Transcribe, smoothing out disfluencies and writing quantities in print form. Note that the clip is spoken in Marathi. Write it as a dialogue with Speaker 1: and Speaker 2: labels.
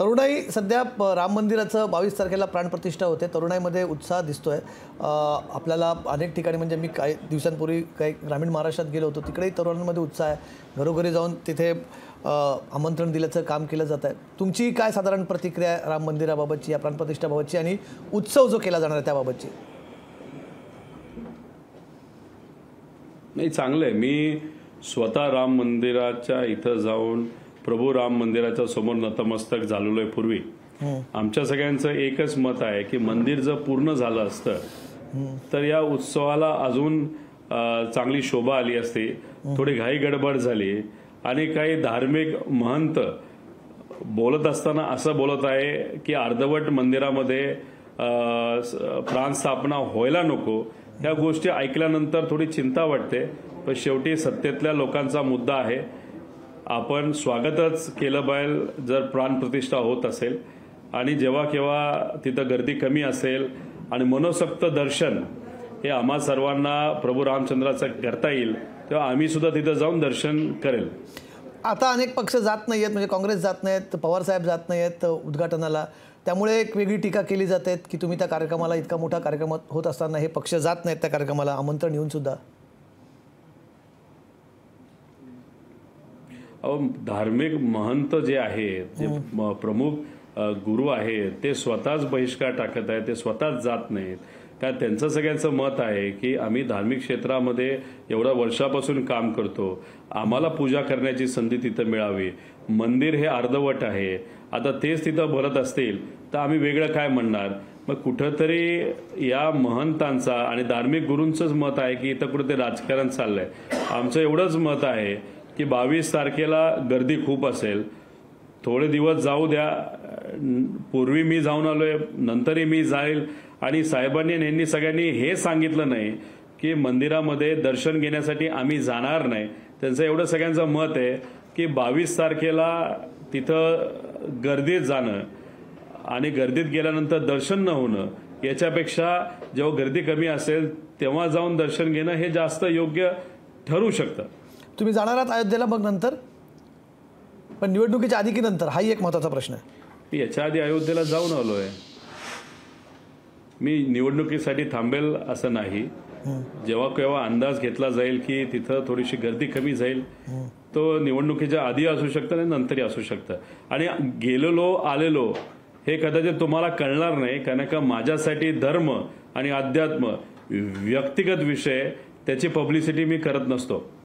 Speaker 1: तरुणाई सध्या राम मंदिराचं 22 तारखेला प्राणप्रतिष्ठा होते। तरुणाईमध्ये उत्साह दिसतोय। आपल्याला अनेक ठिकाणी म्हणजे मी काही दिवसांपूर्वी काही ग्रामीण महाराष्ट्रात गेलो होतो, तिकडेही तरुणांमध्ये उत्साह आहे। घरोघरी जाऊन तिथे आमंत्रण दिल्याचं काम केलं जात आहे। तुमची काय साधारण प्रतिक्रिया आहे राम मंदिराबाबतची, या प्राणप्रतिष्ठाबाबतची आणि उत्सव जो केला जाणार आहे त्याबाबतची?
Speaker 2: नाही, चांगलं आहे। मी स्वतः राम मंदिराच्या इथं जाऊन प्रभू राम मंदिराच्या समोर नतमस्तक झालेलो आहे। पूर्वी आमच्या सगळ्यांचं एकच मत आहे की मंदिर जर पूर्ण झालं असतं तर या उत्सवाला अजून चांगली शोभा आली असती। थोडी घाई गडबड झाली आणि काही धार्मिक महंत बोलत असताना असं बोलत आहे की अर्धवट मंदिरामध्ये प्राणस्थापना व्हायला नको। या गोष्टी ऐकल्यानंतर थोडी चिंता वाटते, पण शेवटी सत्तेतल्या लोकांचा मुद्दा आहे। आपण स्वागतच केलं पाहिजे जर प्राणप्रतिष्ठा होत असेल, आणि जेव्हा केव्हा तिथं गर्दी कमी असेल आणि मनोसक्त दर्शन हे आम्हा सर्वांना प्रभू रामचंद्राचं करता येईल तेव्हा आम्ही सुद्धा तिथं जाऊन दर्शन करेल।
Speaker 1: आता अनेक पक्ष जात नाही आहेत, म्हणजे काँग्रेस जात नाहीत, पवार साहेब जात नाही आहेत उद्घाटनाला, त्यामुळे एक वेगळी टीका केली जाते की तुम्ही त्या कार्यक्रमाला, इतका मोठा कार्यक्रम होत असताना हे पक्ष जात नाहीत त्या कार्यक्रमाला आमंत्रण येऊन सुद्धा।
Speaker 2: धार्मिक महंत जे आहेत, जे प्रमुख गुरु आहेत, ते स्वतःच बहिष्कार टाकत आहेत, ते स्वतःच जात नाहीत। कारण त्यांचं सगळ्यांचं मत आहे की आम्ही धार्मिक क्षेत्रामध्ये एवढ्या वर्षापासून काम करतो, आम्हाला पूजा करण्याची संधी तिथं मिळावी। मंदिर हे अर्धवट आहे, आता तेच तिथं भरत असतील तर आम्ही वेगळं काय म्हणणार? मग कुठंतरी या महंतांचा आणि धार्मिक गुरूंचंच मत आहे की इथं कुठं ते राजकारण चाललंय। आमचं एवढंच मत आहे की 22 तारखेला गर्दी खूप असेल, थोडे दिवस जाऊ द्या। पूर्वी मी जाऊन आलोय, नंतरही मी जाईल। आणि साहेबांनी आणि यांनी सगळ्यांनी हे सांगितलं नाही की मंदिरामध्ये दर्शन घेण्यासाठी आम्ही जाणार नाही। त्यांचं एवढं सगळ्यांचं मत आहे की 22 तारखेला तिथं गर्दीत जाणं आणि गर्दीत गेल्यानंतर दर्शन न होणं, याच्यापेक्षा जेव्हा गर्दी कमी असेल तेव्हा जाऊन दर्शन घेणं हे जास्त योग्य ठरू शकतं।
Speaker 1: तुम्ही जाणार आहात अयोध्येला मग नंतर, पण निवडणुकीच्या आधी की नंतर, हाही एक महत्त्वाचा प्रश्न आहे।
Speaker 2: मी याच्या आधी अयोध्येला जाऊन आलोय, मी निवडणुकीसाठी थांबेल असं नाही। जेव्हा केव्हा अंदाज घेतला जाईल की तिथं थोडीशी गर्दी कमी जाईल, तो निवडणुकीच्या आधी असू शकतं आणि नंतरही असू शकतं। आणि गेलेलो आलेलो हे कदाचित तुम्हाला कळणार नाही, कारण का माझ्यासाठी धर्म आणि अध्यात्म व्यक्तिगत विषय, त्याची पब्लिसिटी मी करत नसतो।